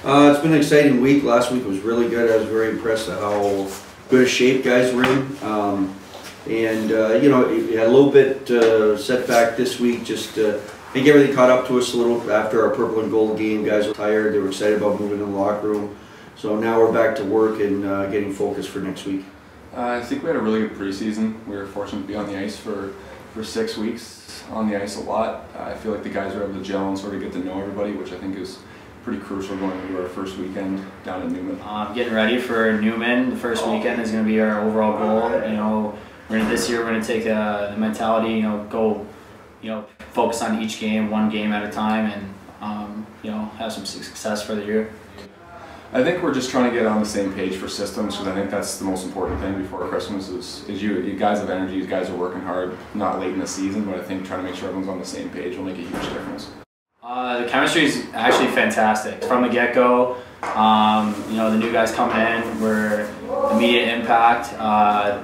It's been an exciting week. Last week was really good. I was very impressed at how good a shape guys were in. You know, it had a little bit setback this week. Just I think everything caught up to us a little after our purple and gold game. Guys were tired. They were excited about moving in the locker room. So now we're back to work and getting focused for next week. I think we had a really good preseason. We were fortunate to be on the ice for 6 weeks, on the ice a lot. I feel like the guys were able to gel and sort of get to know everybody, which I think is pretty crucial going into our first weekend down in Newman. Getting ready for Newman. The first weekend is going to be our overall goal. You know, this year we're going to take the mentality, focus on each game, one game at a time, and have some success for the year. I think we're just trying to get on the same page for systems, because I think that's the most important thing before Christmas is you guys have energy, you guys are working hard, not late in the season, but I think trying to make sure everyone's on the same page will make a huge difference. The chemistry is actually fantastic. From the get-go, the new guys coming in were immediate impact.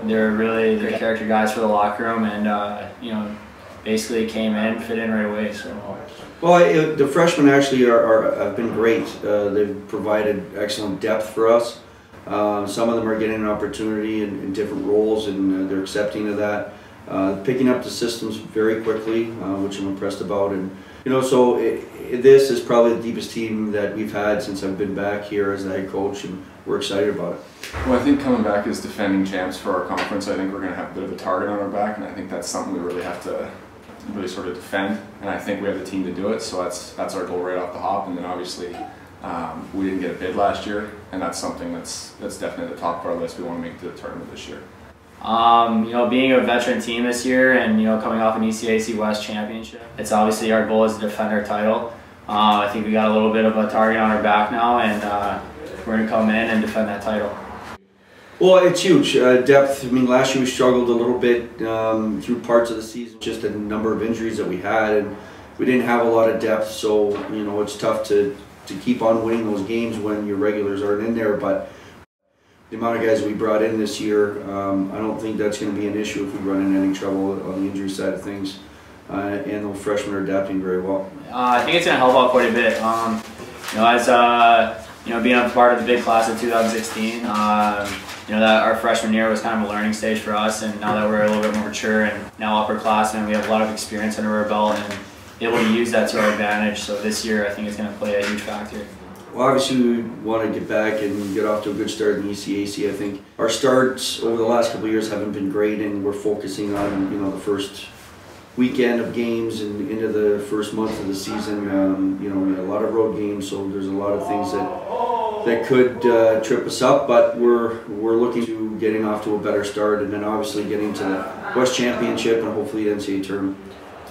They're really the character guys for the locker room, and basically came in, fit in right away. So. Well, the freshmen actually have been great. They've provided excellent depth for us. Some of them are getting an opportunity in different roles, and they're accepting of that. Picking up the systems very quickly, which I'm impressed about. And so this is probably the deepest team that we've had since I've been back here as the head coach, and we're excited about it. Well, I think coming back as defending champs for our conference, I think we're going to have a bit of a target on our back, and I think that's something we really have to really sort of defend, and I think we have the team to do it, so that's our goal right off the hop. And then obviously we didn't get a bid last year, and that's something that's definitely at the top of our list. We want to make the tournament this year. Being a veteran team this year and coming off an ECAC West championship, it's obviously our goal is to defend our title. I think we got a little bit of a target on our back now, and we're going to come in and defend that title. Well, it's huge. Depth, I mean, last year we struggled a little bit through parts of the season, just a number of injuries that we had, and we didn't have a lot of depth, so it's tough to keep on winning those games when your regulars aren't in there. But the amount of guys we brought in this year, I don't think that's going to be an issue if we run into any trouble on the injury side of things. And the freshmen are adapting very well. I think it's going to help out quite a bit. Being a part of the big class of 2016, that our freshman year was kind of a learning stage for us, and now that we're a little bit more mature and now upperclassmen, we have a lot of experience under our belt and able to use that to our advantage. So this year, I think it's going to play a huge factor. Well, obviously we want to get back and get off to a good start in the ECAC. I think our starts over the last couple of years haven't been great, and we're focusing on the first weekend of games and into the first month of the season. We had a lot of road games, so there's a lot of things that could trip us up, but we're looking to getting off to a better start, and then obviously getting to the West Championship and hopefully the NCAA tournament.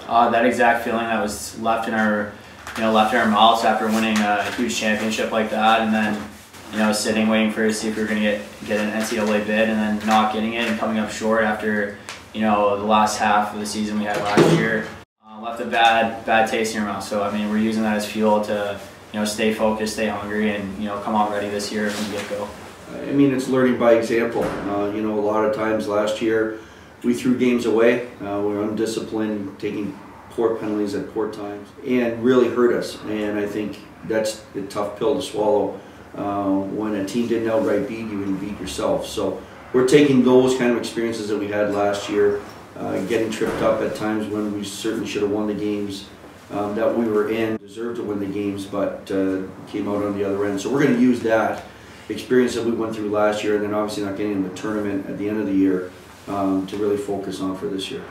That exact feeling that was left in our mouths after winning a huge championship like that, and then sitting waiting to see if we were going to get an NCAA bid, and then not getting it and coming up short after the last half of the season we had last year, left a bad taste in your mouth. So I mean, we're using that as fuel to stay focused, stay hungry, and come out ready this year from the get-go. I mean, it's learning by example. A lot of times last year we threw games away. We were undisciplined, taking poor penalties at poor times, and really hurt us. And I think that's a tough pill to swallow. When a team didn't outright beat you, and you beat yourself. So we're taking those kind of experiences that we had last year, getting tripped up at times when we certainly should have won the games that we were in, deserved to win the games, but came out on the other end. So we're going to use that experience that we went through last year, and then obviously not getting in the tournament at the end of the year, to really focus on for this year.